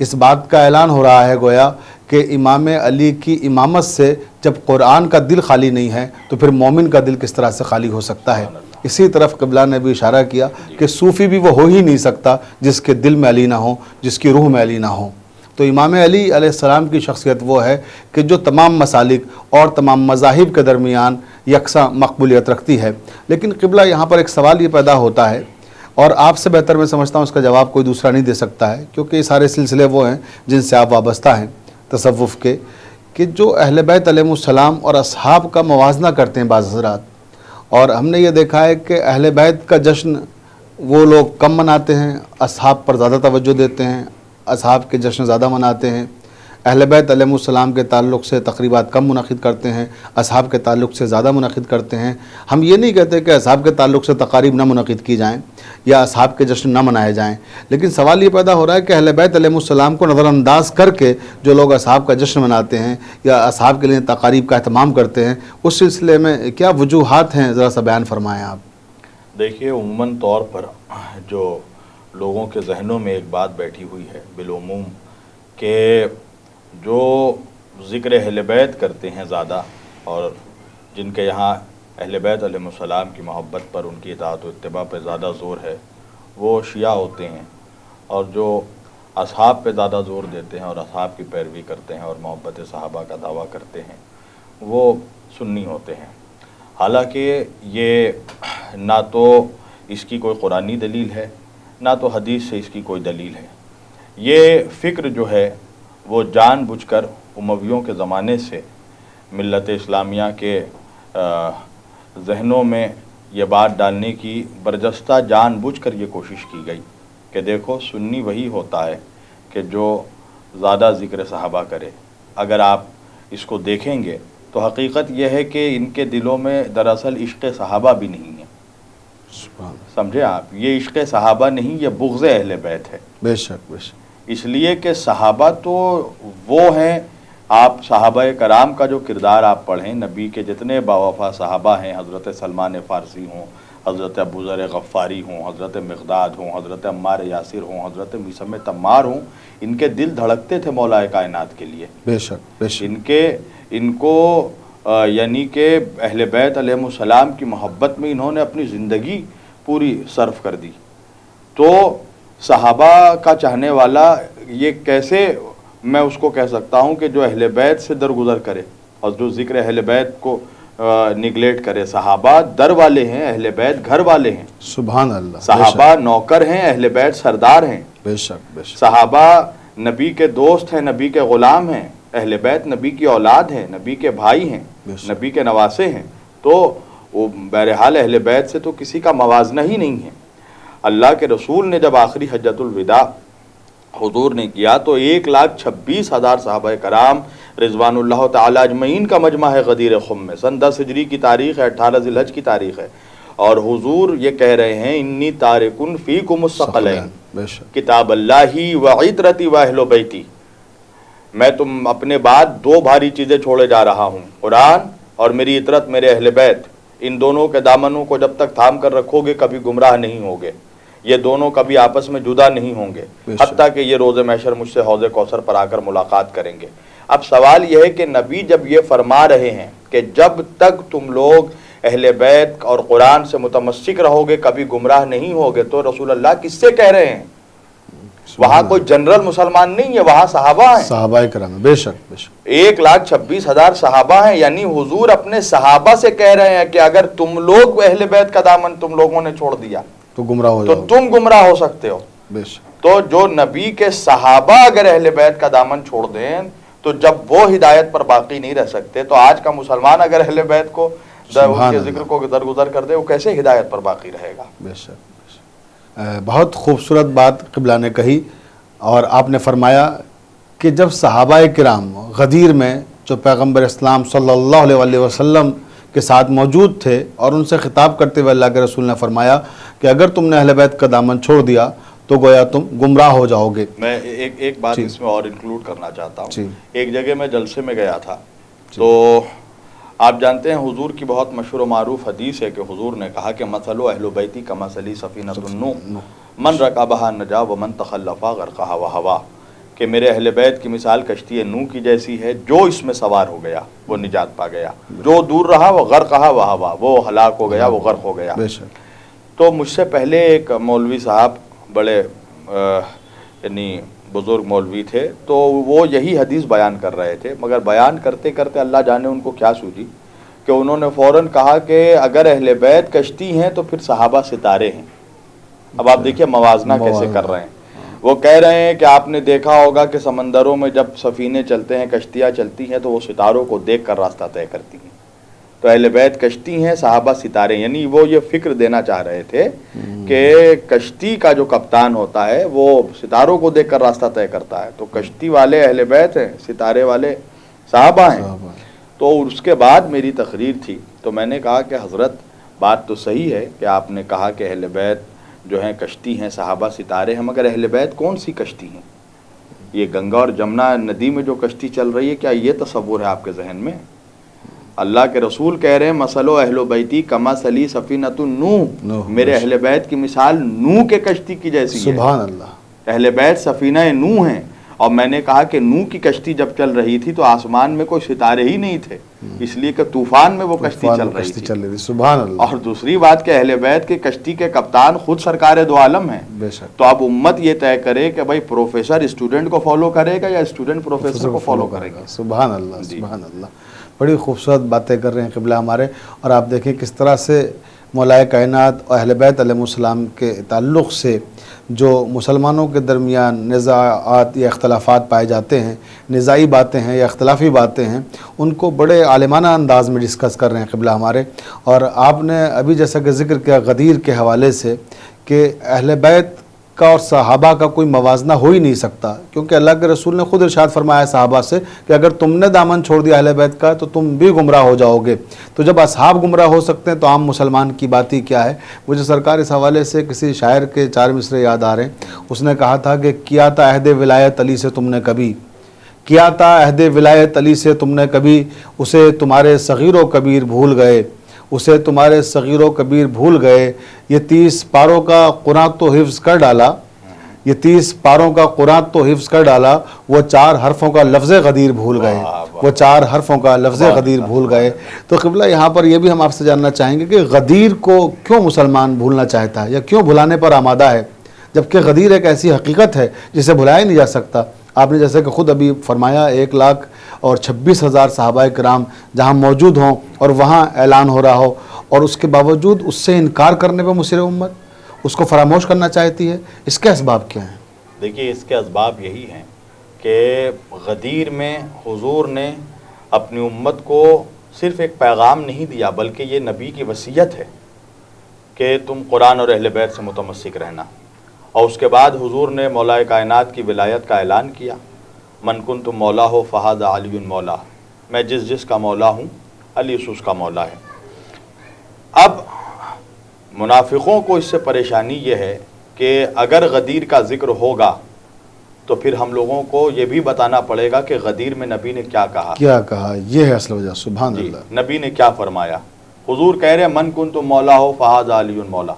اس بات کا اعلان ہو رہا ہے گویا کہ امام علی کی امامت سے جب قرآن کا دل خالی نہیں ہے تو پھر مومن کا دل کس طرح سے خالی ہو سکتا ہے۔ اسی طرف قبلہ نے بھی اشارہ کیا کہ صوفی بھی وہ ہو ہی نہیں سکتا جس کے دل میں علی نہ ہو، جس کی روح میں علی نہ ہو۔ تو امام علی علیہ السلام کی شخصیت وہ ہے کہ جو تمام مسالک اور تمام مذاہب کے درمیان یکساں مقبولیت رکھتی ہے۔ لیکن قبلہ یہاں پر ایک سوال یہ پیدا ہوتا ہے، اور آپ سے بہتر میں سمجھتا ہوں اس کا جواب کوئی دوسرا نہیں دے سکتا ہے، کیونکہ یہ سارے سلسلے وہ ہیں جن سے آپ وابستہ ہیں تصوف کے، کہ جو اہل بیت علیہ السلام اور اصحاب کا موازنہ کرتے ہیں بعض حضرات، اور ہم نے یہ دیکھا ہے کہ اہل بیت کا جشن وہ لوگ کم مناتے ہیں، اصحاب پر زیادہ توجہ دیتے ہیں، اصحاب کے جشن زیادہ مناتے ہیں، اہل بیت علیہ السلام کے تعلق سے تقریبات کم منعقد کرتے ہیں، اصحاب کے تعلق سے زیادہ منعقد کرتے ہیں۔ ہم یہ نہیں کہتے کہ اصحاب کے تعلق سے تقاریب نہ منعقد کی جائیں یا اصحاب کے جشن نہ منائے جائیں، لیکن سوال یہ پیدا ہو رہا ہے کہ اہل بیت علیہ السلام کو نظر انداز کر کے جو لوگ اصحاب کا جشن مناتے ہیں یا اصحاب کے لیے تقاریب کا اہتمام کرتے ہیں، اس سلسلے میں کیا وجوہات ہیں، ذرا سا بیان فرمائیں آپ۔ دیکھیے، عموماً طور پر جو لوگوں کے ذہنوں میں ایک بات بیٹھی ہوئی ہے بالعموم کہ جو ذکر اہل بیت کرتے ہیں زیادہ، اور جن کے یہاں اہل بیت علیہ السلام کی محبت پر، ان کی اطاعت و اتباع پہ زیادہ زور ہے، وہ شیعہ ہوتے ہیں، اور جو اصحاب پہ زیادہ زور دیتے ہیں اور اصحاب کی پیروی کرتے ہیں اور محبت صحابہ کا دعویٰ کرتے ہیں، وہ سنی ہوتے ہیں۔ حالانکہ یہ نہ تو اس کی کوئی قرآنی دلیل ہے، نہ تو حدیث سے اس کی کوئی دلیل ہے۔ یہ فکر جو ہے وہ جان بوجھ کر امویوں کے زمانے سے ملت اسلامیہ کے ذہنوں میں یہ بات ڈالنے کی برجستہ جان بوجھ کر یہ کوشش کی گئی کہ دیکھو، سنی وہی ہوتا ہے کہ جو زیادہ ذکر صحابہ کرے۔ اگر آپ اس کو دیکھیں گے تو حقیقت یہ ہے کہ ان کے دلوں میں دراصل عشق صحابہ بھی نہیں ہے۔ سمجھے آپ، یہ عشق صحابہ نہیں، یہ بغض اہل بیت ہے۔ بے شک بے شک۔ اس لیے کہ صحابہ تو وہ ہیں، آپ صحابہ کرام کا جو کردار آپ پڑھیں، نبی کے جتنے باوفا صحابہ ہیں، حضرت سلمان فارسی ہوں، حضرت ابو ذر غفاری ہوں، حضرت مقداد ہوں، حضرت عمار یاسر ہوں، حضرت میثم تمار ہوں، ان کے دل دھڑکتے تھے مولا کائنات کے لیے۔ بے شک بے شک۔ ان کو یعنی کہ اہل بیت علیہ السلام کی محبت میں انہوں نے اپنی زندگی پوری صرف کر دی۔ تو صحابہ کا چاہنے والا یہ کیسے میں اس کو کہہ سکتا ہوں کہ جو اہل بیت سے درگزر کرے اور جو ذکر اہل بیت کو نگلیٹ کرے؟ صحابہ در والے ہیں، اہل بیت گھر والے ہیں۔ سبحان اللہ۔ صحابہ نوکر ہیں، اہل بیت سردار ہیں۔ بے شک بے شک۔ صحابہ نبی کے دوست ہیں، نبی کے غلام ہیں، اہل بیت نبی کی اولاد ہیں، نبی کے بھائی ہیں، نبی کے نواسے ہیں۔ تو وہ بہرحال اہل بیت سے تو کسی کا موازنہ ہی نہیں ہے۔ اللہ کے رسول نے جب آخری حجۃ الوداع حضور نے کیا تو 1,26,000 صحابہ کرام رضوان اللہ تعالی اجمعین کا مجمع ہے غدیر خم میں۔ سن 10 ہجری کی تاریخ ہے، 18 ذی الحج کی تاریخ ہے، اور حضور یہ کہہ رہے ہیں انی تارکن فیکم الثقلین کتاب اللہ و عطرتی و اہل بیتی، میں تم اپنے بعد 2 بھاری چیزیں چھوڑے جا رہا ہوں، قرآن اور میری عطرت، میرے اہل بیت۔ ان دونوں کے دامنوں کو جب تک تھام کر رکھو گے کبھی گمراہ نہیں ہوگے، یہ دونوں کبھی آپس میں جدا نہیں ہوں گے، حتیٰ کہ یہ روز محشر مجھ سے حوض کوثر پر آ کر ملاقات کریں گے۔ اب سوال یہ ہے کہ نبی جب یہ فرما رہے ہیں کہ جب تک تم لوگ اہل بیت اور قرآن سے متمسک رہو گے کبھی گمراہ نہیں ہوگے، تو رسول اللہ کس سے کہہ رہے ہیں؟ وہاں کوئی جنرل مسلمان نہیں ہے، وہاں صحابہ ہیں، صحابہ کرام۔ بے شک بے شک۔ 1,26,000 صحابہ ہیں، یعنی حضور اپنے صحابہ سے کہہ رہے ہیں کہ اگر تم لوگ اہل بیت کا دامن تم لوگوں نے چھوڑ دیا تو گمراہ ہو تو تم گمراہ ہو سکتے ہو۔ بے شک۔ تو جو نبی کے صحابہ اگر اہل بیت کا دامن چھوڑ دیں تو جب وہ ہدایت پر باقی نہیں رہ سکتے، تو آج کا مسلمان اگر اہل بیت کو ان کے ذکر کو درگزر کر دے، وہ کیسے ہدایت پر باقی رہے گا؟ بے شک۔ بہت خوبصورت بات قبلہ نے کہی، اور آپ نے فرمایا کہ جب صحابہ کرام غدیر میں جو پیغمبر اسلام صلی اللہ علیہ وسلم کے ساتھ موجود تھے، اور ان سے خطاب کرتے ہوئے اللہ کے رسول نے فرمایا کہ اگر تم نے اہل بیت کا دامن چھوڑ دیا تو گویا تم گمراہ ہو جاؤ گے۔ میں ایک بات اس میں اور انکلوڈ کرنا چاہتا ہوں۔ ایک جگہ میں جلسے میں گیا تھا، تو آپ جانتے ہیں حضور کی بہت مشہور و معروف حدیث ہے کہ حضور نے کہا کہ مثل اہل بیتی کمثل سفینۃ النوح من رکبها نجا ومن تخلف غرقها وہوا، کہ میرے اہل بیت کی مثال کشتی نوح کی جیسی ہے، جو اس میں سوار ہو گیا وہ نجات پا گیا، جو دور رہا وہ غرق رہا، وہ ہلاک ہو گیا، وہ غرق ہو گیا۔ بے شک۔ تو مجھ سے پہلے ایک مولوی صاحب بڑے یعنی بزرگ مولوی تھے، تو وہ یہی حدیث بیان کر رہے تھے، مگر بیان کرتے کرتے اللہ جانے ان کو کیا سوجی کہ انہوں نے فوراً کہا کہ اگر اہل بیت کشتی ہیں تو پھر صحابہ ستارے ہیں۔ اب آپ دیکھیے موازنہ کیسے کر رہے ہیں۔ وہ کہہ رہے ہیں کہ آپ نے دیکھا ہوگا کہ سمندروں میں جب سفینے چلتے ہیں، کشتیاں چلتی ہیں، تو وہ ستاروں کو دیکھ کر راستہ طے کرتی ہیں۔ تو اہل بیت کشتی ہیں، صحابہ ستارے، یعنی وہ یہ فکر دینا چاہ رہے تھے کہ کشتی کا جو کپتان ہوتا ہے وہ ستاروں کو دیکھ کر راستہ طے کرتا ہے، تو کشتی والے اہل بیت ہیں، ستارے والے صحابہ ہیں۔ تو اس کے بعد میری تقریر تھی، تو میں نے کہا کہ حضرت بات تو صحیح ہے کہ آپ نے کہا کہ اہل بیت جو ہیں کشتی ہیں، صحابہ ستارے ہیں، مگر اہل بیت کون سی کشتی ہیں؟ یہ گنگا اور جمنا ندی میں جو کشتی چل رہی ہے، کیا یہ تصور ہے آپ کے ذہن میں؟ اللہ کے رسول کہہ رہے ہیں مثل اہل بیتی کمثل سفینۃ نوح، میرے اہل بیت کی مثال نوح کے کشتی کی جیسی ہے۔ سبحان اللہ۔ اہل بیت سفینہ نوح ہیں، اور میں نے کہا کہ نوح کی کشتی جب چل رہی تھی تو آسمان میں کوئی ستارے ہی نہیں تھے، اس لیے کہ طوفان میں وہ کشتی چل رہی تھی۔ سبحان اللہ۔ اور دوسری بات کہ اہل بیت کے کشتی کے کپتان خود سرکار دو عالم ہیں۔ بے شک۔ تو اب امت یہ طے کرے کہ بھائی پروفیسر اسٹوڈنٹ کو فالو کرے گا یا اسٹوڈنٹ پروفیسر کو فالو کرے گا۔ سبحان اللہ، سبحان اللہ۔ بڑی خوبصورت باتیں کر رہے ہیں قبلہ ہمارے، اور آپ دیکھیں کس طرح سے مولا کائنات اور اہل بیت علیہ السلام کے تعلق سے جو مسلمانوں کے درمیان نزاعات یا اختلافات پائے جاتے ہیں، نزاعی باتیں ہیں یا اختلافی باتیں ہیں، ان کو بڑے عالمانہ انداز میں ڈسکس کر رہے ہیں قبلہ ہمارے۔ اور آپ نے ابھی جیسا کہ ذکر کیا غدیر کے حوالے سے کہ اہل بیت کا اور صحابہ کا کوئی موازنہ ہو ہی نہیں سکتا، کیونکہ اللہ کے رسول نے خود ارشاد فرمایا صحابہ سے کہ اگر تم نے دامن چھوڑ دیا اہل بیت کا تو تم بھی گمراہ ہو جاؤ گے۔ تو جب اصحاب گمراہ ہو سکتے ہیں تو عام مسلمان کی بات ہی کیا ہے؟ مجھے سرکار اس حوالے سے کسی شاعر کے 4 مصرے یاد آ رہے ہیں، اس نے کہا تھا کہ کیا تھا عہد ولایت علی سے تم نے کبھی، کیا تھا عہد ولایت علی سے تم نے کبھی، اسے تمہارے صغیر و کبیر بھول گئے، اسے تمہارے صغیر و کبیر بھول گئے، یہ 30 پاروں کا قرآن تو حفظ کر ڈالا، یہ 30 پاروں کا قرآن تو حفظ کر ڈالا، وہ 4 حرفوں کا لفظ غدیر بھول گئے، وہ 4 حرفوں کا لفظ غدیر بھول گئے۔ تو قبلہ یہاں پر یہ بھی ہم آپ سے جاننا چاہیں گے کہ غدیر کو کیوں مسلمان بھولنا چاہتا ہے یا کیوں بھلانے پر آمادہ ہے، جبکہ غدیر ایک ایسی حقیقت ہے جسے بھلایا نہیں جا سکتا۔ آپ نے جیسے کہ خود ابھی فرمایا 1,26,000 صحابہ کرام جہاں موجود ہوں اور وہاں اعلان ہو رہا ہو، اور اس کے باوجود اس سے انکار کرنے پہ مصر امت اس کو فراموش کرنا چاہتی ہے، اس کے اسباب کیا ہیں؟ دیکھیے اس کے اسباب یہی ہیں کہ غدیر میں حضور نے اپنی امت کو صرف ایک پیغام نہیں دیا، بلکہ یہ نبی کی وصیت ہے کہ تم قرآن اور اہل بیت سے متمسک رہنا، اور اس کے بعد حضور نے مولا کائنات کی ولایت کا اعلان کیا، من کنت مولا ہو فہذا علی مولا، میں جس کا مولا ہوں علی اس کا مولا ہے۔ اب منافقوں کو اس سے پریشانی یہ ہے کہ اگر غدیر کا ذکر ہوگا تو پھر ہم لوگوں کو یہ بھی بتانا پڑے گا کہ غدیر میں نبی نے کیا کہا، یہ ہے اصل وجہ۔ سبحان اللہ۔ نبی نے کیا فرمایا؟ حضور کہہ رہے ہیں من کنت مولا ہو فہذا علی مولا،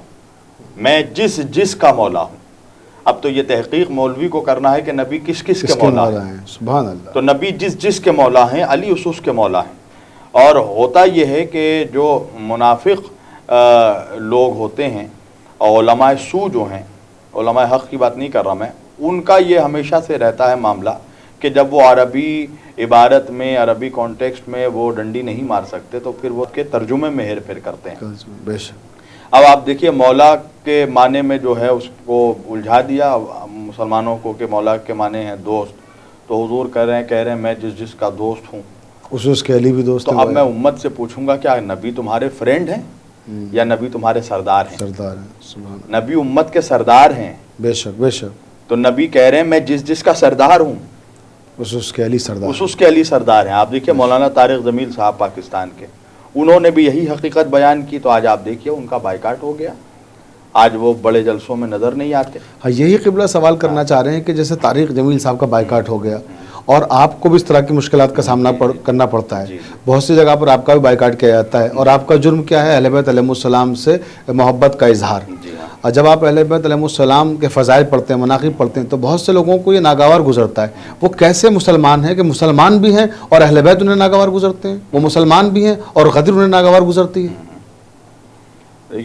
میں جس کا مولا ہوں۔ اب تو یہ تحقیق مولوی کو کرنا ہے کہ نبی کس کے مولا ہیں۔ سبحان اللہ۔ تو نبی جس کے مولا ہیں، علی اس کے مولا ہیں۔ اور ہوتا یہ ہے کہ جو منافق لوگ ہوتے ہیں، اور علماء سو جو ہیں، علماء حق کی بات نہیں کر رہا میں، ان کا یہ ہمیشہ سے رہتا ہے معاملہ کہ جب وہ عربی عبارت میں، عربی کانٹیکسٹ میں وہ ڈنڈی نہیں مار سکتے تو پھر وہ کے ترجمے میں ہیر پھیر کرتے ہیں۔ بے شک۔ اب آپ دیکھیے مولا کے معنی میں جو ہے اس کو الجھا دیا مسلمانوں کو کہ مولا کے معنی ہیں دوست، تو حضور کہہ رہے ہیں میں جس کا دوست ہوں، اس کے علی بھی دوست تو اب میں امت سے پوچھوں گا کیا نبی تمہارے فرینڈ ہیں یا نبی تمہارے سردار ہیں؟ سردار ہیں۔ سبحان اللہ۔ نبی امت کے سردار ہیں۔ بے شک بے شک۔ تو نبی کہہ رہے ہیں میں جس کا سردار ہوں، اس کے علی سردار، اس کے علی سردار ہیں۔ آپ دیکھیے مولانا طارق جمیل صاحب پاکستان کے، انہوں نے بھی یہی حقیقت بیان کی، تو آج آپ دیکھیے ان کا بائیکاٹ ہو گیا، آج وہ بڑے جلسوں میں نظر نہیں آتے۔ ہاں، یہی قبلہ سوال کرنا چاہ رہے ہیں کہ جیسے طارق جمیل صاحب کا بائیکاٹ ہو گیا اور آپ کو بھی اس طرح کی مشکلات کا سامنا کرنا پڑتا ہے، بہت سی جگہ پر آپ کا بھی بائیکاٹ کیا جاتا ہے، اور آپ کا جرم کیا ہے؟ اہل بیت علیہ السلام سے محبت کا اظہار۔ اور جب آپ اہل بیت علیہ السلام کے فضائل پڑھتے ہیں، مناقب پڑھتے ہیں، تو بہت سے لوگوں کو یہ ناگوار گزرتا ہے، وہ کیسے مسلمان ہیں کہ مسلمان بھی ہیں اور اہل بیت انہیں ناگوار گزرتے ہیں، وہ مسلمان بھی ہیں اور غدر انہیں ناگوار گزرتی ہے۔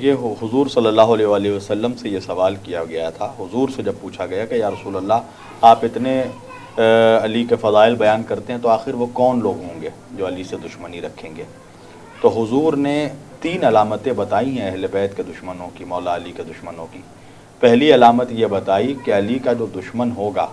یہ حضور صلی اللہ علیہ وآلہ وسلم سے یہ سوال کیا گیا تھا، حضور سے جب پوچھا گیا کہ یا رسول اللہ آپ اتنے علی کے فضائل بیان کرتے ہیں تو آخر وہ کون لوگ ہوں گے جو علی سے دشمنی رکھیں گے؟ تو حضور نے 3 علامتیں بتائی ہیں اہل بیت کے دشمنوں کی، مولا علی کے دشمنوں کی۔ پہلی علامت یہ بتائی کہ علی کا جو دشمن ہوگا،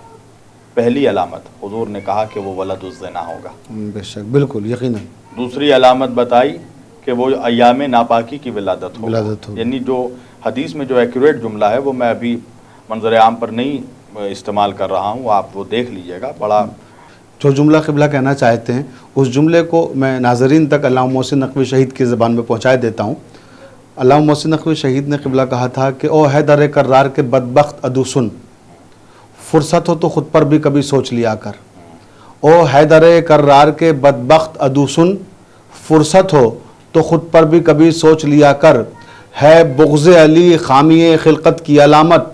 پہلی علامت حضور نے کہا کہ وہ ولد الزنا ہوگا۔ بے شک، بالکل یقیناً۔ دوسری علامت بتائی کہ وہ ایام ناپاکی کی ولادت ہوگا، یعنی جو حدیث میں جو ایکوریٹ جملہ ہے وہ میں ابھی منظر عام پر نہیں استعمال کر رہا ہوں، آپ وہ دیکھ لیجئے گا، بڑا جو جملہ قبلہ کہنا چاہتے ہیں اس جملے کو میں ناظرین تک علامہ محسن نقوی شہید کی زبان میں پہنچائے دیتا ہوں۔ علامہ محسن نقوی شہید نے قبلہ کہا تھا کہ او حیدر کرار کے بدبخت عدو سن، فرصت ہو تو خود پر بھی کبھی سوچ لیا کر۔ او حیدر کرار کے بدبخت عدو سن، فرصت ہو تو خود پر بھی کبھی سوچ لیا کر، ہے بغض علی خامی خلقت کی علامت،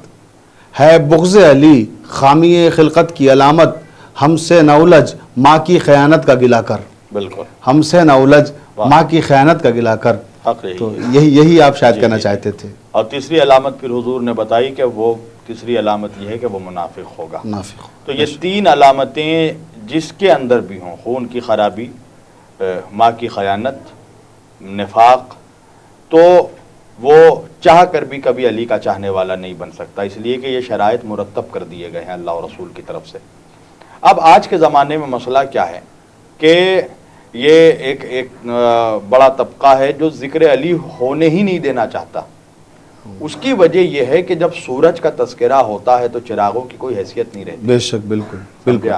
ہے بغض علی خامی خلقت کی علامت، ہم سے نہ الجھ ماں کی خیانت کا گلہ کر۔ بالکل، ہم سے نہ الجھ ماں کی خیانت کا گلہ کر۔ حق یہی تو ہے۔ یہی آپ شاید کہنا چاہتے تھے۔ اور تیسری علامت پھر حضور نے بتائی کہ وہ تیسری علامت یہ ہے کہ وہ منافق ہوگا۔ منافق۔ تو یہ 3 علامتیں جس کے اندر بھی ہوں، خون کی خرابی، ماں کی خیانت، نفاق، تو وہ چاہ کر بھی کبھی علی کا چاہنے والا نہیں بن سکتا، اس لیے کہ یہ شرائط مرتب کر دیے گئے ہیں اللہ اور رسول کی طرف سے۔ اب آج کے زمانے میں مسئلہ کیا ہے کہ یہ ایک بڑا طبقہ ہے جو ذکر علی ہونے ہی نہیں دینا چاہتا۔ اس کی وجہ یہ ہے کہ جب سورج کا تذکرہ ہوتا ہے تو چراغوں کی کوئی حیثیت نہیں رہتی۔ بے شک، بالکل بالکل۔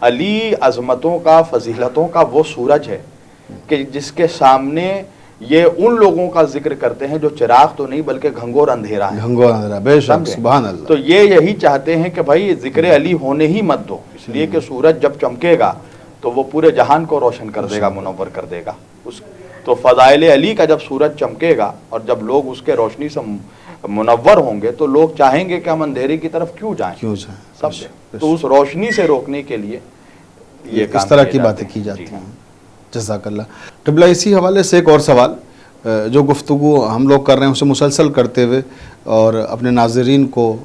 علی عظمتوں کا، فضیلتوں کا وہ سورج ہے کہ جس کے سامنے یہ ان لوگوں کا ذکر کرتے ہیں جو چراغ تو نہیں بلکہ گھنگور اندھیرا ہے۔ گھنگور اندھیرا، بے شک، سبحان اللہ۔ تو یہ یہی چاہتے ہیں کہ بھائی ذکر علی ہونے ہی مت دو، اس لیے کہ سورج جب چمکے گا تو وہ پورے جہان کو روشن کر دے گا، منور کر دے گا۔ تو فضائل علی کا جب سورج چمکے گا اور جب لوگ اس کے روشنی سے منور ہوں گے تو لوگ چاہیں گے کہ ہم اندھیرے کی طرف کیوں جائیں، سب تو اس روشنی سے روکنے کے لیے یہ اس طرح کی باتیں کی جاتی ہیں۔ جزاک اللہ۔ قبلہ اسی حوالے سے ایک اور سوال جو گفتگو ہم لوگ کر رہے ہیں اسے مسلسل کرتے ہوئے اور اپنے ناظرین کو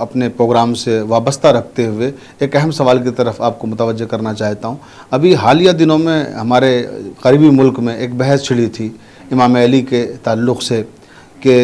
اپنے پروگرام سے وابستہ رکھتے ہوئے ایک اہم سوال کی طرف آپ کو متوجہ کرنا چاہتا ہوں۔ ابھی حالیہ دنوں میں ہمارے قریبی ملک میں ایک بحث چھڑی تھی امام علی کے تعلق سے کہ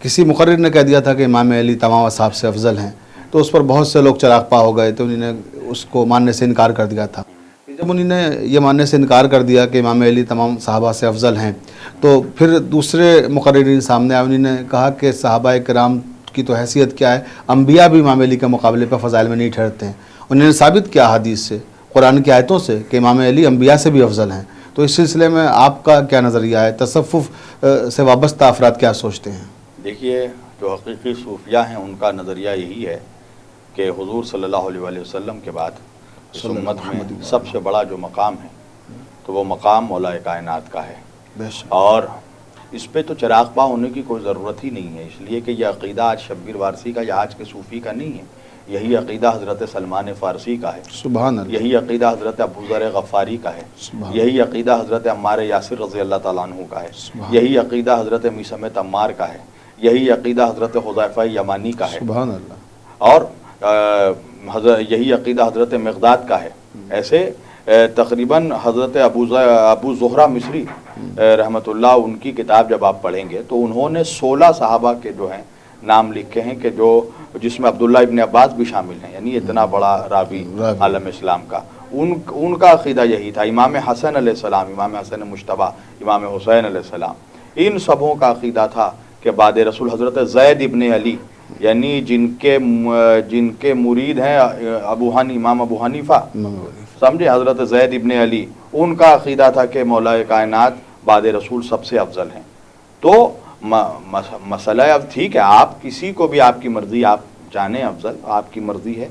کسی مقرر نے کہہ دیا تھا کہ امام علی تمام اصحاب سے افضل ہیں، تو اس پر بہت سے لوگ چراغ پا ہو گئے، تو انہوں نے اس کو ماننے سے انکار کر دیا تھا۔ جب انہوں نے یہ ماننے سے انکار کر دیا کہ امام علی تمام صحابہ سے افضل ہیں، تو پھر دوسرے مقررین سامنے آئے، انہوں نے کہا کہ صحابہ کرام کی تو حیثیت کیا ہے، انبیاء بھی امام علی کے مقابلے پر فضائل میں نہیں ٹھہرتے ہیں۔ انہوں نے ثابت کیا حدیث سے، قرآن کی آیتوں سے کہ امام علی انبیاء سے بھی افضل ہیں۔ تو اس سلسلے میں آپ کا کیا نظریہ ہے؟ تصوف سے وابستہ افراد کیا سوچتے ہیں؟ دیکھیے، جو حقیقی صوفیہ ہیں ان کا نظریہ یہی ہے کہ حضور صلی اللہ علیہ وآلہ وسلم کے بعد اس امت میں سب سے بڑا جو مقام ہے تو وہ مقام مولا کائنات کا ہے، اور اس پہ تو چراغ پا ہونے کی کوئی ضرورت ہی نہیں ہے، اس لیے کہ یہ عقیدہ آج شبیر وارسی کا یا آج کے صوفی کا نہیں ہے، یہی عقیدہ حضرت سلمان فارسی کا ہے، سبحان اللہ، یہی عقیدہ حضرت ابو ذر غفاری کا ہے، یہی عقیدہ حضرت عمار یاسر رضی اللہ تعالیٰ عنہ کا ہے، یہی عقیدہ حضرت میثم عمار کا ہے، یہی عقیدہ حضرت حذیفہ یمانی کا ہے، سبحان اللہ، اور یہی عقیدہ حضرت مقداد کا ہے۔ ایسے تقریباً حضرت ابو زہرہ مصری رحمۃ اللہ، ان کی کتاب جب آپ پڑھیں گے تو انہوں نے 16 صحابہ کے جو ہیں نام لکھے ہیں کہ جس میں عبداللہ ابن عباس بھی شامل ہیں، یعنی اتنا بڑا راوی عالم اسلام کا، ان کا عقیدہ یہی تھا۔ امام حسن علیہ السلام، امام حسن مجتبیٰ، امام حسین علیہ السلام، ان سبوں کا عقیدہ تھا کہ بعد رسول حضرت زید ابن علی، یعنی جن کے مرید ہیں امام ابو حنیفہ، سمجھے، حضرت زید ابن علی، ان کا عقیدہ تھا کہ مولا کائنات بعد رسول سب سے افضل ہیں۔ تو مسئلہ اب ٹھیک ہے، آپ کسی کو بھی آپ کی مرضی، آپ جانیں افضل، آپ کی مرضی ہے،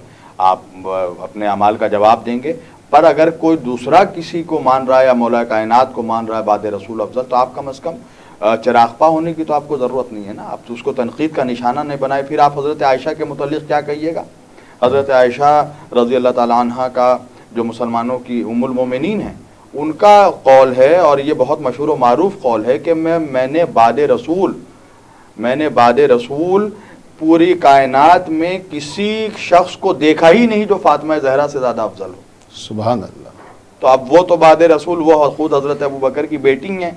آپ اپنے اعمال کا جواب دیں گے، پر اگر کوئی دوسرا کسی کو مان رہا ہے یا مولا کائنات کو مان رہا ہے بعد رسول افضل، تو آپ کم از کم چراغپا ہونے کی تو آپ کو ضرورت نہیں ہے نا، آپ تو اس کو تنقید کا نشانہ نہیں بنائے. پھر آپ حضرت عائشہ کے متعلق کیا کہیے گا؟ حضرت عائشہ رضی اللہ تعالیٰ عنہ کا جو مسلمانوں کی ام المومنین ہیں، ان کا قول ہے، اور یہ بہت مشہور و معروف قول ہے، کہ میں نے بعد رسول پوری کائنات میں کسی شخص کو دیکھا ہی نہیں جو فاطمہ زہرا سے زیادہ افضل ہو. سبحان اللہ. تو اب وہ تو بعد رسول وہ خود حضرت ابو بکر کی بیٹی ہیں،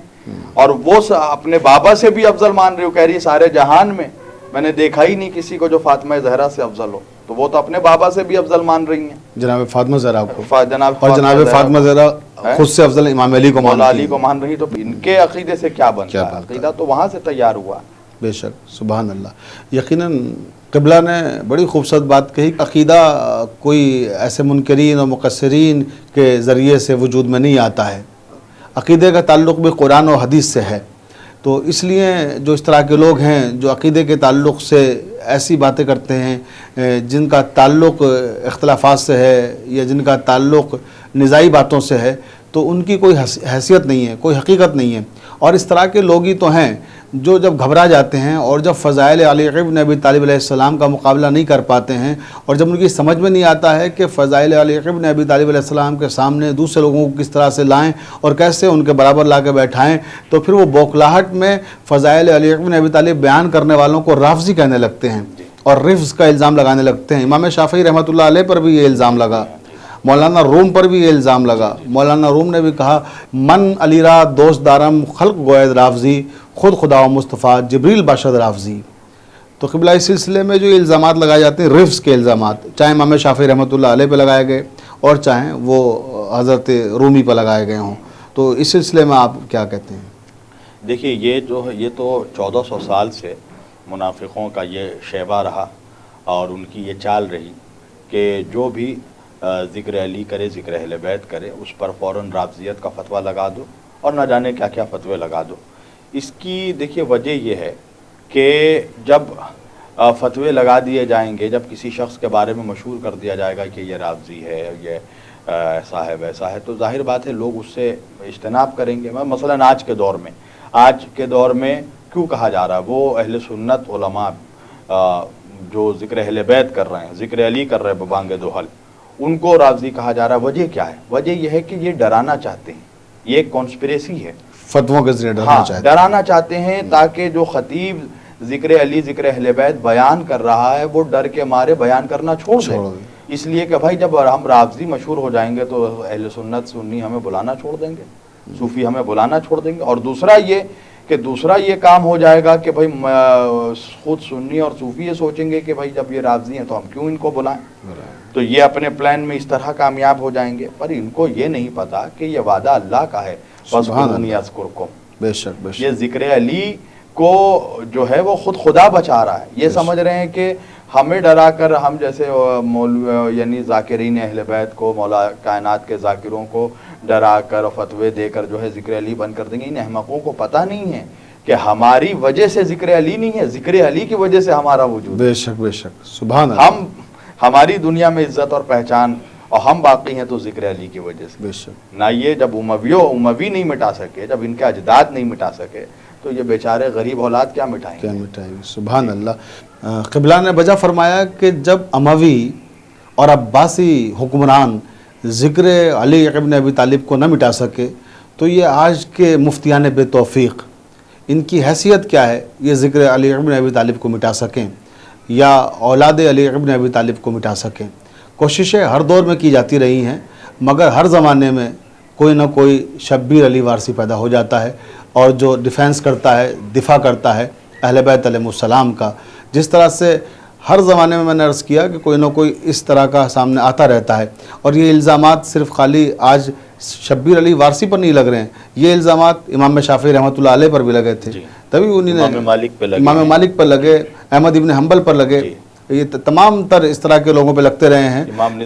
اور وہ اپنے بابا سے بھی افضل مان رہی ہو، کہہ رہی ہے سارے جہان میں نے دیکھا ہی نہیں کسی کو جو فاطمہ زہرا سے افضل ہو. تو وہ تو اپنے بابا سے بھی افضل مان رہی ہیں جناب فاطمہ زہرا کو، اور جناب فاطمہ زہرا خود سے افضل امام علی کو مولا علی کو مان رہی. تو ان کے عقیدے سے کیا بنتا ہے؟ عقیدہ تو وہاں سے تیار ہوا. بے شک. سبحان اللہ. یقیناً قبلہ نے بڑی خوبصورت بات کہی. عقیدہ کوئی ایسے منکرین اور مقصرین کے ذریعے سے وجود میں نہیں آتا ہے، عقیدے کا تعلق بھی قرآن و حدیث سے ہے. تو اس لیے جو اس طرح کے لوگ ہیں جو عقیدے کے تعلق سے ایسی باتیں کرتے ہیں جن کا تعلق اختلافات سے ہے یا جن کا تعلق نزاعی باتوں سے ہے، تو ان کی کوئی حیثیت نہیں ہے، کوئی حقیقت نہیں ہے. اور اس طرح کے لوگ ہی تو ہیں جو جب گھبرا جاتے ہیں اور جب فضائل علی ابن ابی طالب علیہ السلام کا مقابلہ نہیں کر پاتے ہیں، اور جب ان کی سمجھ میں نہیں آتا ہے کہ فضائل علی ابن ابی طالب علیہ السلام کے سامنے دوسرے لوگوں کو کس طرح سے لائیں اور کیسے ان کے برابر لا کے بیٹھائیں، تو پھر وہ بوکھلاہٹ میں فضائل علی ابن ابی طالب بیان کرنے والوں کو رافضی کہنے لگتے ہیں اور رفض کا الزام لگانے لگتے ہیں. امام شافعی رحمۃ اللہ علیہ پر بھی یہ الزام لگا، مولانا روم پر بھی یہ الزام لگا. مولانا روم نے بھی کہا من علی را دوست دارم خلق گوید رافضی خود خدا و مصطفیٰ جبریل باشد رافضی. تو قبلہ اس سلسلے میں جو الزامات لگائے جاتے ہیں رفض کے الزامات، چاہے امام شافعی رحمۃ اللہ علیہ پہ لگائے گئے اور چاہیں وہ حضرت رومی پہ لگائے گئے ہوں، تو اس سلسلے میں آپ کیا کہتے ہیں؟ دیکھیے یہ تو 1400 سال سے منافقوں کا یہ شیبہ رہا اور ان کی یہ چال رہی کہ جو بھی ذکر علی کرے، ذکر اہل بیت کرے، اس پر فوراً رافضیت کا فتویٰ لگا دو اور نہ جانے کیا کیا فتوے لگا دو. اس کی دیکھیے وجہ یہ ہے کہ جب فتوے لگا دیے جائیں گے، جب کسی شخص کے بارے میں مشہور کر دیا جائے گا کہ یہ رافضی ہے، یہ ایسا ہے ویسا ہے، تو ظاہر بات ہے لوگ اس سے اجتناب کریں گے. مثلاً آج کے دور میں کیوں کہا جا رہا ہے وہ اہل سنت علماء جو ذکر اہل بیت کر رہے ہیں، ذکر علی کر رہے ہیں ببانگ دوحل، ان کو رافضی کہا جا رہا ہے. وجہ کیا ہے؟ وجہ یہ ہے کہ یہ ڈرانا چاہتے ہیں، یہ ایک کانسپریسی ہے، فتووں کے ذریعے ڈرانا چاہتے ہیں تاکہ جو خطیب ذکر علی ذکر اہل بیت بیان کر رہا ہے وہ ڈر کے مارے بیان کرنا چھوڑ دے. اس لیے کہ بھائی جب ہم رافضی مشہور ہو جائیں گے تو اہل سنت سنی ہمیں بلانا چھوڑ دیں گے، صوفی ہمیں بلانا چھوڑ دیں گے. اور دوسرا یہ کام ہو جائے گا کہ بھائی خود سنی اور صوفی یہ سوچیں گے کہ بھائی جب یہ رافضی ہیں تو ہم کیوں ان کو بلائیں. تو یہ اپنے پلان میں اس طرح کامیاب ہو جائیں گے، پر ان کو یہ نہیں پتا کہ یہ وعدہ اللہ کا ہے. بے شک یہ ذکر علی کو جو ہے وہ خود خدا بچا رہا ہے. یہ سمجھ رہے ہیں کہ ہمیں ڈرا کر ہم جیسے یعنی ذاکرین اہل بیت کو، مولا کائنات کے ذاکروں کو ڈرا کر فتوے دے کر جو ہے ذکر علی بند کر دیں گے. ان احمقوں کو پتہ نہیں ہے کہ ہماری وجہ سے ذکر علی نہیں ہے، ذکر علی کی وجہ سے ہمارا وجود. بے شک سبحان اللہ. ہماری دنیا میں عزت اور پہچان اور ہم باقی ہیں تو ذکر علی کی وجہ سے. بے شک. نہ یہ جب اموی نہیں مٹا سکے، جب ان کے اجداد نہیں مٹا سکے، تو یہ بیچارے غریب اولاد کیا مٹائیں گے؟ سبحان اللہ. قبلہ نے بجا فرمایا کہ جب اموی اور عباسی حکمران ذکر علی ابن ابی طالب کو نہ مٹا سکے تو یہ آج کے مفتیان بے توفیق ان کی حیثیت کیا ہے یہ ذکر علی ابن ابی طالب کو مٹا سکیں یا اولاد علی ابن ابی طالب کو مٹا سکیں. کوششیں ہر دور میں کی جاتی رہی ہیں، مگر ہر زمانے میں کوئی نہ کوئی شبیر علی وارثی پیدا ہو جاتا ہے اور جو ڈیفینس کرتا ہے، دفاع کرتا ہے اہل بیت علیہ السلام کا. جس طرح سے ہر زمانے میں نے عرض کیا کہ کوئی نہ کوئی اس طرح کا سامنے آتا رہتا ہے، اور یہ الزامات صرف خالی آج شبیر علی وارثی پر نہیں لگ رہے ہیں، یہ الزامات امام شافعی رحمۃ اللہ علیہ پر بھی لگے تھے، تبھی انہوں نے امام مالک پر لگے، احمد ابن حنبل پر لگے، یہ تمام تر اس طرح کے لوگوں پہ لگتے رہے ہیں. امام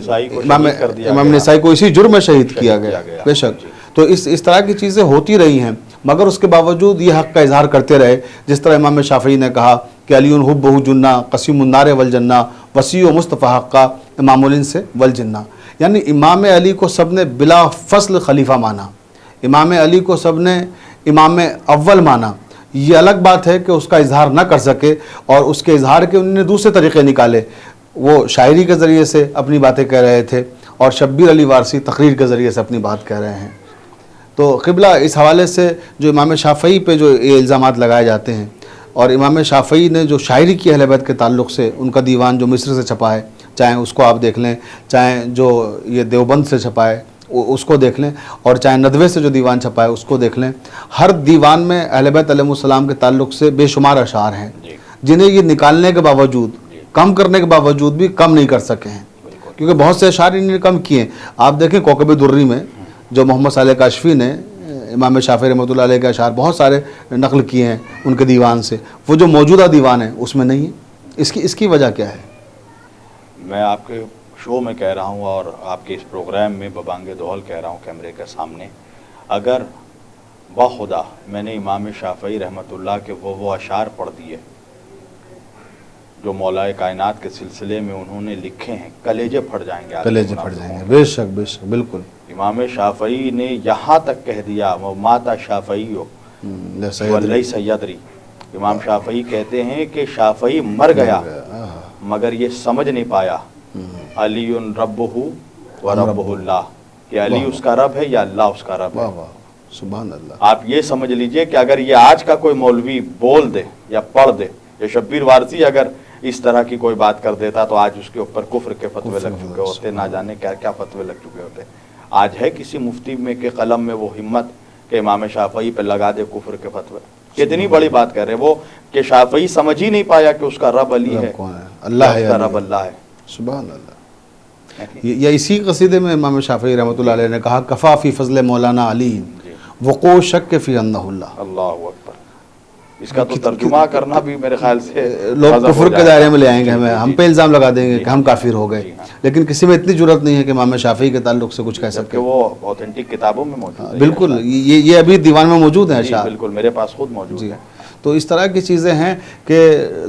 نسائی کو اسی جرم میں شہید کیا گیا. بے شک. تو اس طرح کی چیزیں ہوتی رہی ہیں، مگر اس کے باوجود یہ حق کا اظہار کرتے رہے. جس طرح امام شافعی نے کہا کہ علی حبہ جنہ قسیم النار والجنہ وسیع و مصطفیٰ حقہ امام الانس والجنہ. یعنی امام علی کو سب نے بلا فصل خلیفہ مانا، امام علی کو سب نے امام اول مانا. یہ الگ بات ہے کہ اس کا اظہار نہ کر سکے اور اس کے اظہار کے انہوں نے دوسرے طریقے نکالے. وہ شاعری کے ذریعے سے اپنی باتیں کہہ رہے تھے اور شبیر علی وارثی تقریر کے ذریعے سے اپنی بات کہہ رہے ہیں. تو قبلہ اس حوالے سے جو امام شافعی پہ جو یہ الزامات لگائے جاتے ہیں، اور امام شافعی نے جو شاعری کی اہل بیت کے تعلق سے ان کا دیوان جو مصر سے چھپا ہے، چاہے اس کو آپ دیکھ لیں، چاہے جو یہ دیوبند سے چھپا ہے اس کو دیکھ لیں، اور چاہے ندوے سے جو دیوان چھپا ہے اس کو دیکھ لیں، ہر دیوان میں اہل بیت علیہ السلام کے تعلق سے بے شمار اشعار ہیں جنہیں یہ نکالنے کے باوجود، کم کرنے کے باوجود بھی کم نہیں کر سکے ہیں، کیونکہ بہت سے اشعار انہوں نے کم کیے ہیں. آپ دیکھیں کوکب دری میں جو محمد صالح کاشفی نے امام شافعی رحمۃ اللہ علیہ کے اشعار بہت سارے نقل کیے ہیں ان کے دیوان سے، وہ جو موجودہ دیوان ہے اس میں نہیں ہے. اس کی وجہ کیا ہے؟ میں آپ کے شو میں کہہ رہا ہوں اور آپ کے اس پروگرام میں ببانگ دہل کہہ رہا ہوں کیمرے کے سامنے، اگر بخدا میں نے امام شافعی رحمۃ اللہ کے وہ اشعار پڑھ دیے جو مولا کائنات کے سلسلے میں انہوں نے لکھے ہیں، کلیجے پھٹ جائیں گے. کلیجے پھٹ جائیں گے، بے شک بے شک، بالکل. امام شافعی نے یہاں تک کہہ دیا وہ ماتا شافعی ہو ولی سیدری. امام شافعی کہتے ہیں کہ شافعی مر گیا مگر یہ سمجھ نہیں پایا علی ربہ و ربہ اللہ، کہ علی اس کا رب ہے یا اللہ اس کا رب ہے. سبحان اللہ. آپ یہ سمجھ لیجئے کہ اگر یہ آج کا کوئی مولوی بول دے یا پڑھ دے، یا شبیر وارثی اگر اس طرح کی کوئی بات کر دیتا تو آج اس کے اوپر کفر کے فتوے لگ چکے ہوتے، نہ جانے کیا کیا فتوے لگ چکے ہوتے. آج ہے کسی مفتی میں کے قلم میں وہ ہمت کہ امام شافعی پہ لگا دے کفر کے فتوے؟ کتنی بڑی بات کر رہے وہ کہ شافعی سمجھ ہی نہیں پایا کہ اس کا رب علی ہے، اللہ ہے، اس کا رب اللہ ہے. سبحان اللہ. یا اسی قصیدے میں امام شافعی رحمۃ اللہ علیہ نے کہا کفا فی فضل مولانا علی وقوع شک فی انہ اللہ. اللہ اکبر. اس کا تو ترجمہ کرنا بھی میرے خیال سے لوگ کفر کے دائرے میں لے آئیں گے، ہم پہ الزام لگا دیں گے کہ ہم کافر ہو گئے، لیکن کسی میں اتنی جرت نہیں ہے کہ امام شافعی کے تعلق سے کچھ کہہ سکے. وہ اوتھینٹک کتابوں میں موجود ہے. بالکل، یہ ابھی دیوان میں موجود ہیں اشعار. بالکل میرے پاس خود موجود ہے. تو اس طرح کی چیزیں ہیں کہ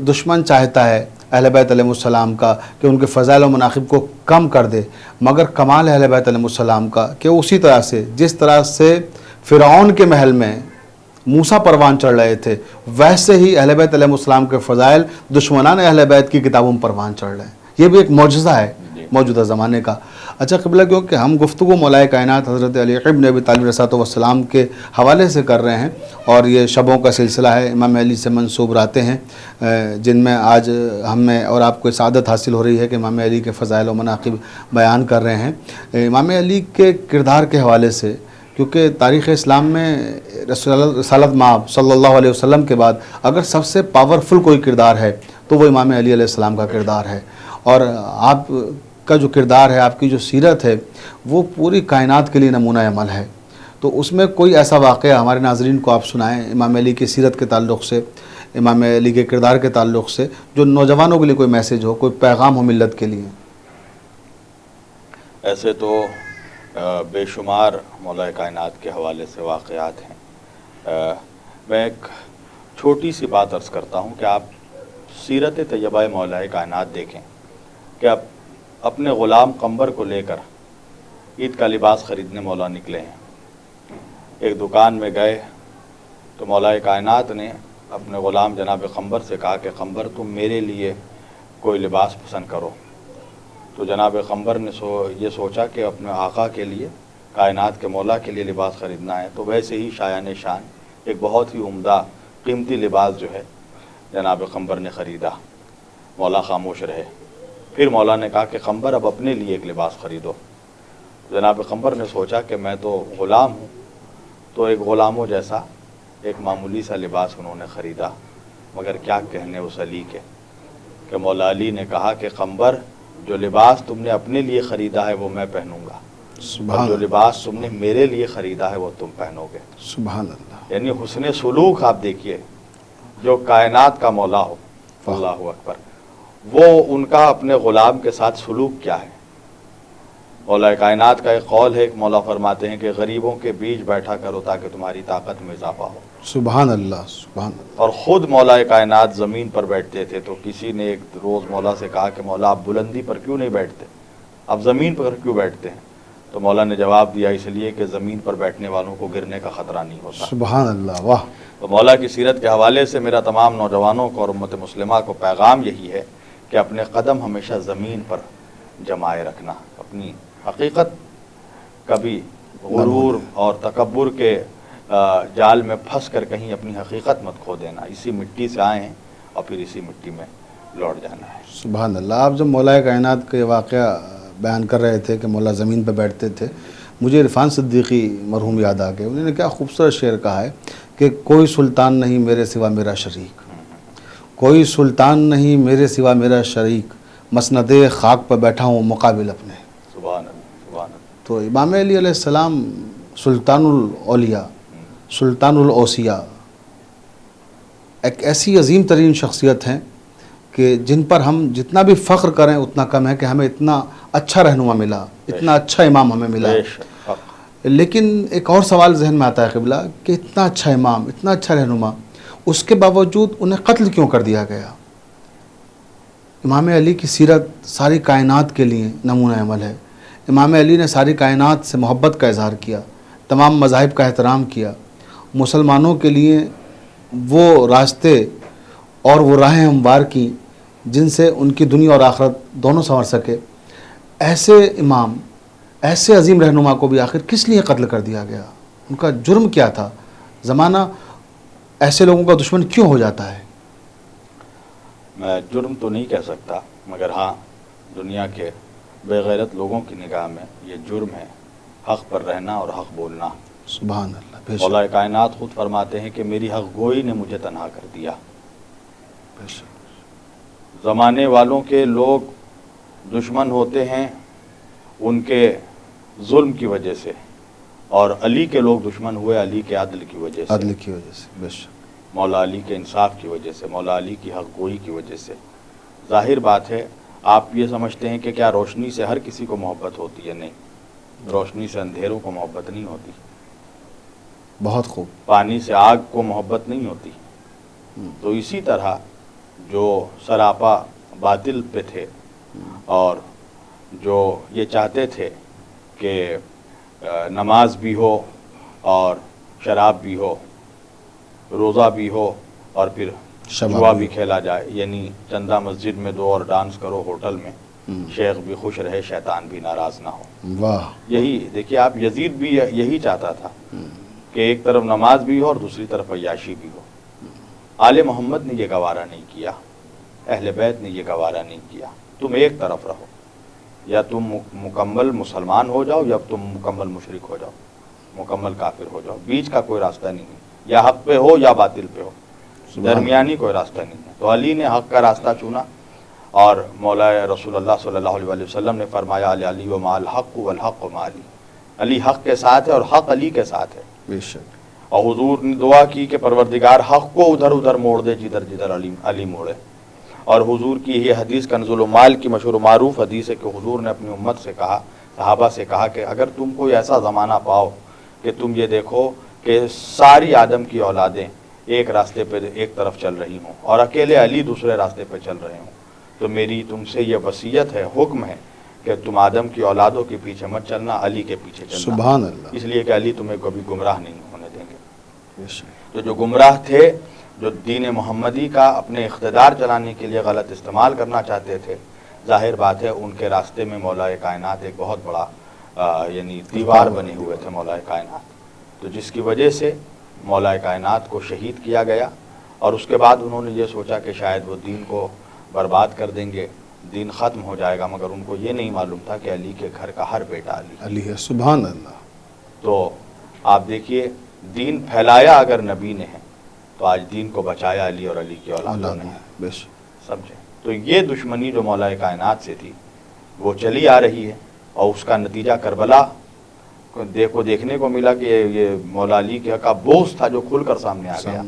دشمن چاہتا ہے اہل بیت علیہ السلام کا کہ ان کے فضائل و مناقب کو کم کر دے، مگر کمال اہل بیت علیہ السلام کا کہ اسی طرح سے جس طرح سے فرعون کے محل میں موسیٰ پروان چڑھ رہے تھے، ویسے ہی اہل بیت علیہ السلام کے فضائل دشمنان اہل بیت کی کتابوں میں پروان چڑھ رہے ہیں. یہ بھی ایک معجزہ ہے موجودہ زمانے کا. اچھا قبلہ، کیونکہ ہم گفتگو مولا کائنات حضرت علی ابن ابی طالب علیہ السلام کے حوالے سے کر رہے ہیں، اور یہ شبوں کا سلسلہ ہے، امام علی سے منسوب راتیں ہیں جن میں آج ہمیں اور آپ کو سعادت حاصل ہو رہی ہے کہ امام علی کے فضائل و مناقب بیان کر رہے ہیں. امام علی کے کردار کے حوالے سے، کیونکہ تاریخ اسلام میں رسالت مآب صلی اللہ علیہ وسلم کے بعد اگر سب سے پاورفل کوئی کردار ہے تو وہ امام علی علیہ السلام کا کردار ہے، اور آپ کا جو کردار ہے، آپ کی جو سیرت ہے، وہ پوری کائنات کے لیے نمونہ عمل ہے. تو اس میں کوئی ایسا واقعہ ہمارے ناظرین کو آپ سنائیں امام علی کی سیرت کے تعلق سے، امام علی کے کردار کے تعلق سے، جو نوجوانوں کے لیے کوئی میسیج ہو، کوئی پیغام ہو ملت کے لیے. ایسے تو بے شمار مولا کائنات کے حوالے سے واقعات ہیں. میں ایک چھوٹی سی بات عرض کرتا ہوں کہ آپ سیرت طیبہ مولا کائنات دیکھیں کہ اب اپنے غلام قمبر کو لے کر عید کا لباس خریدنے مولا نکلے ہیں. ایک دکان میں گئے تو مولا کائنات نے اپنے غلام جناب قمبر سے کہا کہ قمبر تم میرے لیے کوئی لباس پسند کرو. تو جناب قمبر نے یہ سوچا کہ اپنے آقا کے لیے، کائنات کے مولا کے لیے لباس خریدنا ہے، تو ویسے ہی شایان شان ایک بہت ہی عمدہ قیمتی لباس جو ہے جناب قمبر نے خریدا. مولا خاموش رہے. پھر مولا نے کہا کہ قمبر اب اپنے لیے ایک لباس خریدو. جناب قمبر نے سوچا کہ میں تو غلام ہوں، تو ایک غلاموں جیسا ایک معمولی سا لباس انہوں نے خریدا. مگر کیا کہنے اس علی کے کہ مولا علی نے کہا کہ قمبر جو لباس تم نے اپنے لیے خریدا ہے وہ میں پہنوں گا، اور جو لباس تم نے میرے لیے خریدا ہے وہ تم پہنو گے. سبحان اللہ. یعنی حسن سلوک آپ دیکھیے، جو کائنات کا مولا ہو، اللہ اکبر، وہ ان کا اپنے غلام کے ساتھ سلوک کیا ہے. مولا کائنات کا ایک قول ہے، مولا فرماتے ہیں کہ غریبوں کے بیچ بیٹھا کرو تاکہ تمہاری طاقت میں اضافہ ہو. سبحان اللہ. سبحان اللہ. اور خود مولا کائنات زمین پر بیٹھتے تھے. تو کسی نے ایک روز مولا سے کہا کہ مولا آپ بلندی پر کیوں نہیں بیٹھتے، آپ زمین پر کیوں بیٹھتے ہیں؟ تو مولا نے جواب دیا اس لیے کہ زمین پر بیٹھنے والوں کو گرنے کا خطرہ نہیں ہوتا۔ سبحان اللہ، واہ۔ تو مولا کی سیرت کے حوالے سے میرا تمام نوجوانوں کو اور امت مسلمہ کو پیغام یہی ہے کہ اپنے قدم ہمیشہ زمین پر جمائے رکھنا، اپنی حقیقت کبھی غرور اور تکبر کے جال میں پھنس کر کہیں اپنی حقیقت مت کھو دینا۔ اسی مٹی سے آئے ہیں اور پھر اسی مٹی میں لوٹ جانا ہے۔ سبحان اللہ۔ آپ جب مولا کائنات کا یہ واقعہ بیان کر رہے تھے کہ مولا زمین پہ بیٹھتے تھے، مجھے عرفان صدیقی مرحوم یاد آ گئے۔ انہوں نے کیا خوبصورت شعر کہا ہے کہ کوئی سلطان نہیں میرے سوا میرا شریک، کوئی سلطان نہیں میرے سوا میرا شریک، مسند خاک پہ بیٹھا ہوں مقابل اپنے۔ سبحان اللہ، سبحان اللہ۔ تو امام علی علیہ السلام سلطان الاولیاء، سلطان الاوصیاء، ایک ایسی عظیم ترین شخصیت ہیں کہ جن پر ہم جتنا بھی فخر کریں اتنا کم ہے کہ ہمیں اتنا اچھا رہنما ملا، اتنا اچھا امام ہمیں ملا۔ لیکن ایک اور سوال ذہن میں آتا ہے قبلہ کہ اتنا اچھا امام، اتنا اچھا رہنما، اس کے باوجود انہیں قتل کیوں کر دیا گیا؟ امام علی کی سیرت ساری کائنات کے لیے نمونہ عمل ہے۔ امام علی نے ساری کائنات سے محبت کا اظہار کیا، تمام مذاہب کا احترام کیا، مسلمانوں کے لیے وہ راستے اور وہ راہیں ہموار کی جن سے ان کی دنیا اور آخرت دونوں سنور سکے۔ ایسے امام، ایسے عظیم رہنما کو بھی آخر کس لیے قتل کر دیا گیا؟ ان کا جرم کیا تھا؟ زمانہ ایسے لوگوں کا دشمن کیوں ہو جاتا ہے؟ میں جرم تو نہیں کہہ سکتا، مگر ہاں دنیا کے بے غیرت لوگوں کی نگاہ میں یہ جرم ہے، حق پر رہنا اور حق بولنا۔ سبحان اللہ، بے شک، مولا کائنات خود فرماتے ہیں کہ میری حق گوئی نے مجھے تنہا کر دیا۔ بے شک۔ زمانے والوں کے لوگ دشمن ہوتے ہیں ان کے ظلم کی وجہ سے، اور علی کے لوگ دشمن ہوئے علی کے عدل کی وجہ سے، عدل کی وجہ سے، بے شک، مولا علی کے انصاف کی وجہ سے، مولا علی کی حق گوئی کی وجہ سے۔ ظاہر بات ہے، آپ یہ سمجھتے ہیں کہ کیا روشنی سے ہر کسی کو محبت ہوتی ہے؟ نہیں، روشنی سے اندھیروں کو محبت نہیں ہوتی، بہت خوب۔ پانی سے آگ کو محبت نہیں ہوتی۔ تو اسی طرح جو سراپا باطل پہ تھے اور جو یہ چاہتے تھے کہ نماز بھی ہو اور شراب بھی ہو، روزہ بھی ہو اور پھر جوا بھی کھیلا جائے، یعنی چندہ مسجد میں دو اور ڈانس کرو ہوٹل میں، شیخ بھی خوش رہے شیطان بھی ناراض نہ ہو۔ واہ، یہی دیکھیے، آپ یزید بھی یہی چاہتا تھا کہ ایک طرف نماز بھی ہو اور دوسری طرف عیاشی بھی ہو۔ آل محمد نے یہ گوارا نہیں کیا، اہل بیت نے یہ گوارا نہیں کیا۔ تم ایک طرف رہو، یا تم مکمل مسلمان ہو جاؤ یا تم مکمل مشرک ہو جاؤ، مکمل کافر ہو جاؤ، بیچ کا کوئی راستہ نہیں ہے، یا حق پہ ہو یا باطل پہ ہو، درمیانی کوئی راستہ نہیں ہے۔ تو علی نے حق کا راستہ چنا، اور مولا رسول اللہ صلی اللہ علیہ وسلم نے فرمایا علی و مع الحق والحق مع علی، علی حق کے ساتھ ہے اور حق علی کے ساتھ ہے۔ بے شک۔ اور حضور نے دعا کی کہ پروردگار حق کو ادھر ادھر موڑ دے جدھر جدھر علی موڑے۔ اور حضور کی یہ حدیث کنز المال کی مشہور و معروف حدیث ہے کہ حضور نے اپنی امت سے کہا، صحابہ سے کہا کہ اگر تم کوئی ایسا زمانہ پاؤ کہ تم یہ دیکھو کہ ساری آدم کی اولادیں ایک راستے پہ ایک طرف چل رہی ہوں اور اکیلے علی دوسرے راستے پہ چل رہے ہوں، تو میری تم سے یہ وصیت ہے، حکم ہے کہ تم آدم کی اولادوں کے پیچھے مت چلنا، علی کے پیچھے چلنا۔ سبحان اللہ، اس لیے کہ علی تمہیں کبھی گمراہ نہیں ہونے دیں گے۔ بے شک۔ تو جو گمراہ تھے، جو دین محمدی کا اپنے اقتدار چلانے کے لیے غلط استعمال کرنا چاہتے تھے، ظاہر بات ہے ان کے راستے میں مولا کائنات ایک بہت بڑا یعنی دیوار بنے ہوئے تھے مولا کائنات، تو جس کی وجہ سے مولا کائنات کو شہید کیا گیا۔ اور اس کے بعد انہوں نے یہ سوچا کہ شاید وہ دین کو برباد کر دیں گے، دین ختم ہو جائے گا، مگر ان کو یہ نہیں معلوم تھا کہ علی کے گھر کا ہر بیٹا علی ہے۔ سبحان اللہ۔ تو آپ دیکھیے، دین پھیلایا اگر نبی نے ہے تو آج دین کو بچایا علی اور علی کی اولادوں نے، بے شک۔ سمجھے؟ تو یہ دشمنی جو مولا کائنات سے تھی وہ چلی آ رہی ہے، اور اس کا نتیجہ کربلا کو دیکھنے کو ملا کہ یہ مولا علی کا بوجھ تھا جو کھل کر سامنے آ گیا۔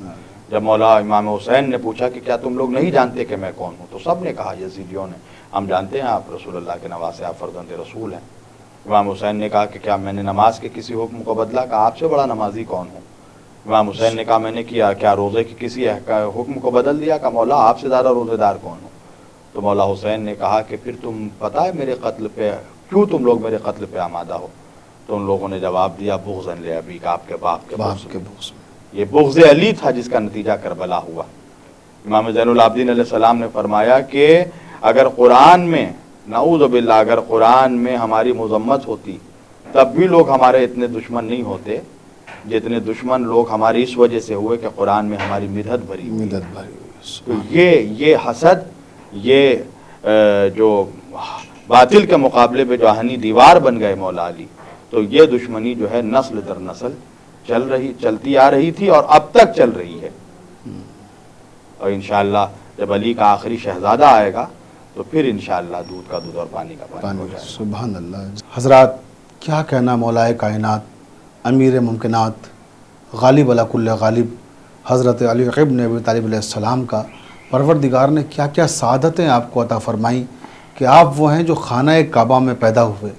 جب مولا امام حسین نے پوچھا کہ کیا تم لوگ نہیں جانتے کہ میں کون ہوں، تو سب نے کہا، یزیدیوں نے، ہم جانتے ہیں آپ رسول اللہ کے نواسے، آپ فرزند رسول ہیں۔ امام حسین نے کہا کہ کیا میں نے نماز کے کسی حکم کو بدلا؟ کہا آپ سے بڑا نمازی کون ہوں؟ امام حسین نے کہا میں نے کیا روزے کے کسی حکم کو بدل دیا؟ کہا مولا آپ سے زیادہ روزے دار کون ہوں؟ تو مولا حسین نے کہا کہ پھر تم پتہ ہے میرے قتل پہ کیوں تم لوگ میرے قتل پہ آمادہ ہو؟ تو ان لوگوں نے جواب دیا بغضاً لأبیک، آپ کے باپ کے باپ بغض کے میں۔ بغض میں۔ یہ بغض علی تھا جس کا نتیجہ کربلا ہوا۔ امام زین العابدین علیہ السلام نے فرمایا کہ اگر قرآن میں، نعوذ باللہ، اگر قرآن میں ہماری مذمت ہوتی تب بھی لوگ ہمارے اتنے دشمن نہیں ہوتے جتنے دشمن لوگ ہماری اس وجہ سے ہوئے کہ قرآن میں ہماری مدحت بھری ہوئی۔ مدد بھری ہوئی۔ تو سبحان یہ حسد، یہ جو باطل کے مقابلے پہ جو آہنی دیوار بن گئے مولا علی، تو یہ دشمنی جو ہے نسل در نسل چلتی آ رہی تھی اور اب تک چل رہی ہے۔ اور انشاءاللہ جب علی کا آخری شہزادہ آئے گا تو پھر انشاءاللہ دودھ کا دودھ اور پانی کا پانی ہو جائے گا۔ سبحان اللہ۔ حضرات، کیا کہنا مولائے کائنات، امیر ممکنات، غالب علی کل غالب حضرت علی ابن ابی طالب علیہ السلام کا پروردگار نے کیا کیا سعادتیں آپ کو عطا فرمائیں کہ آپ وہ ہیں جو خانہ کعبہ میں پیدا ہوئے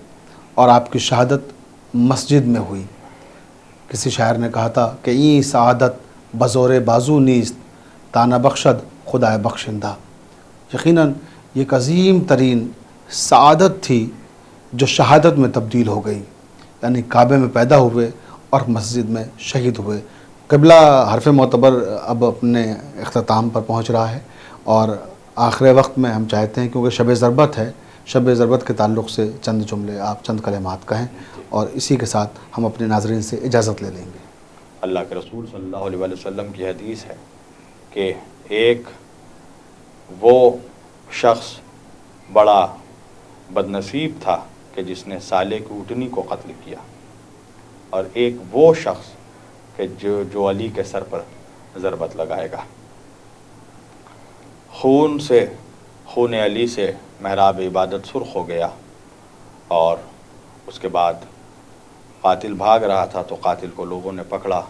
اور آپ کی شہادت مسجد میں ہوئی۔ کسی شاعر نے کہا تھا کہ این سعادت بزور بازو نیست تانا بخشد خدائے بخشندہ۔ یقیناً یہ ایک عظیم ترین سعادت تھی جو شہادت میں تبدیل ہو گئی، یعنی کعبے میں پیدا ہوئے اور مسجد میں شہید ہوئے۔ قبلہ حرف معتبر اب اپنے اختتام پر پہنچ رہا ہے اور آخر وقت میں ہم چاہتے ہیں، کیونکہ شب ضربت ہے، شب ضربت کے تعلق سے چند جملے آپ، چند کلمات کہیں، اور اسی کے ساتھ ہم اپنے ناظرین سے اجازت لے لیں گے۔ اللہ کے رسول صلی اللہ علیہ وسلم کی حدیث ہے کہ ایک وہ شخص بڑا بدنصیب تھا کہ جس نے سالے کی اونٹنی کو قتل کیا، اور ایک وہ شخص کہ جو علی کے سر پر ضربت لگائے گا۔ خون علی سے محراب عبادت سرخ ہو گیا، اور اس کے بعد قاتل بھاگ رہا تھا تو قاتل کو لوگوں نے پکڑا،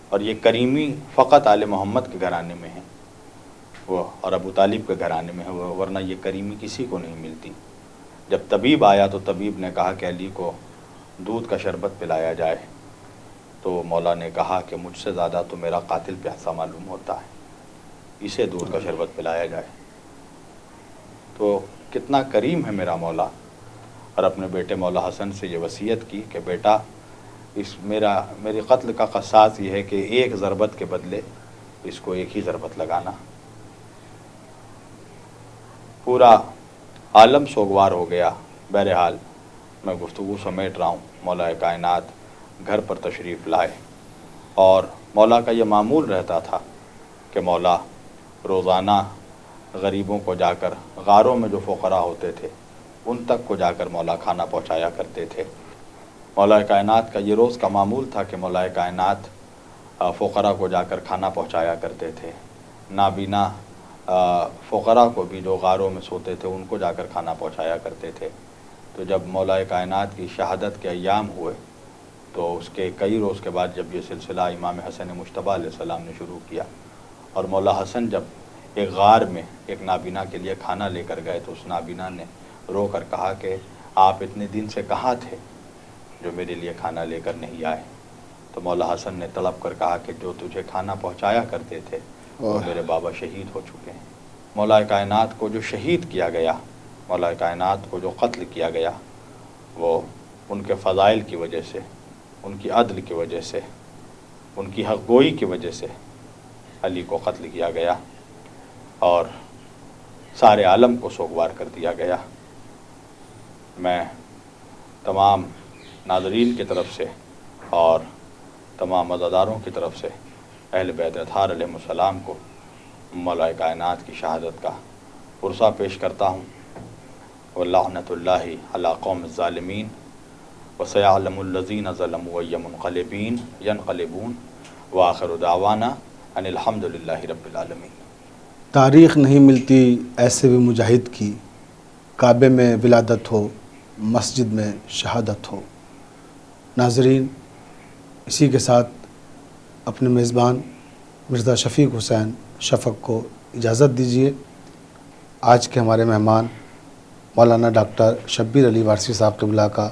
اور یہ کریمی فقط آل محمد کے گھرانے میں ہے وہ، اور ابو طالب کے گھرانے میں ہے وہ، ورنہ یہ کریمی کسی کو نہیں ملتی۔ جب طبیب آیا تو طبیب نے کہا کہ علی کو دودھ کا شربت پلایا جائے، تو مولا نے کہا کہ مجھ سے زیادہ تو میرا قاتل پیاسا معلوم ہوتا ہے، اسے دودھ کا شربت پلایا جائے۔ تو کتنا کریم ہے میرا مولا، اور اپنے بیٹے مولا حسن سے یہ وصیت کی کہ بیٹا، میری قتل کا قصاص یہ ہے کہ ایک ضربت کے بدلے اس کو ایک ہی ضربت لگانا۔ پورا عالم سوگوار ہو گیا۔ بہرحال میں گفتگو سمیٹ رہا ہوں، مولا کائنات گھر پر تشریف لائے، اور مولا کا یہ معمول رہتا تھا کہ مولا روزانہ غریبوں کو جا کر، غاروں میں جو فقراء ہوتے تھے ان تک کو جا کر مولا کھانا پہنچایا کرتے تھے۔ مولا کائنات کا یہ روز کا معمول تھا کہ مولا کائنات فقراء کو جا کر کھانا پہنچایا کرتے تھے۔ نابینا فقراء کو بھی جو غاروں میں سوتے تھے ان کو جا کر کھانا پہنچایا کرتے تھے۔ تو جب مولا کائنات کی شہادت کے ایام ہوئے تو اس کے کئی روز کے بعد جب یہ سلسلہ امام حسن مجتبیٰ علیہ السلام نے شروع کیا، اور مولا حسن جب ایک غار میں ایک نابینا کے لیے کھانا لے کر گئے تو اس نابینا نے رو کر کہا کہ آپ اتنے دن سے کہاں تھے جو میرے لیے کھانا لے کر نہیں آئے؟ تو مولا حسن نے تڑپ کر کہا کہ جو تجھے کھانا پہنچایا کرتے تھے وہ میرے بابا شہید ہو چکے ہیں۔ مولا کائنات کو جو شہید کیا گیا، مولا کائنات کو جو قتل کیا گیا، وہ ان کے فضائل کی وجہ سے، ان کی عدل کی وجہ سے، ان کی حق گوئی کی وجہ سے علی کو قتل کیا گیا اور سارے عالم کو سوگوار کر دیا گیا۔ میں تمام ناظرین کی طرف سے اور تمام عزاداروں کی طرف سے اہل بیت اطہار علیہ السلام کو مولا کائنات کی شہادت کا پرسہ پیش کرتا ہوں۔ وَلَعْنَةُ اللَّهِ عَلَىٰ قَوْمِ الظَّالِمِينَ وَسَيَعْلَمُ الَّذِينَ ظَلَمُوا أَيَّ مُنقَلِبٍ يَنقَلِبُونَ وَآخِرُ دَعْوَانَا أَنِ الْحَمْدُ لِلَّهِ رَبِّ الْعَالَمِينَ۔ تاریخ نہیں ملتی ایسے بھی مجاہد کی، کعبے میں ولادت ہو، مسجد میں شہادت ہو۔ ناظرین، اسی کے ساتھ اپنے میزبان مرزا شفیق حسین شفق کو اجازت دیجیے۔ آج کے ہمارے مہمان مولانا ڈاکٹر شبیر علی وارثی صاحب قبلہ کا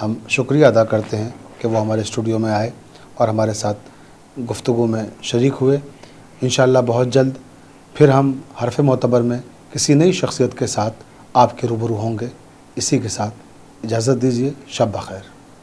ہم شکریہ ادا کرتے ہیں کہ وہ ہمارے اسٹوڈیو میں آئے اور ہمارے ساتھ گفتگو میں شریک ہوئے۔ انشاءاللہ بہت جلد پھر ہم حرف معتبر میں کسی نئی شخصیت کے ساتھ آپ کے روبرو ہوں گے۔ اسی کے ساتھ اجازت دیجیے، شب بخیر۔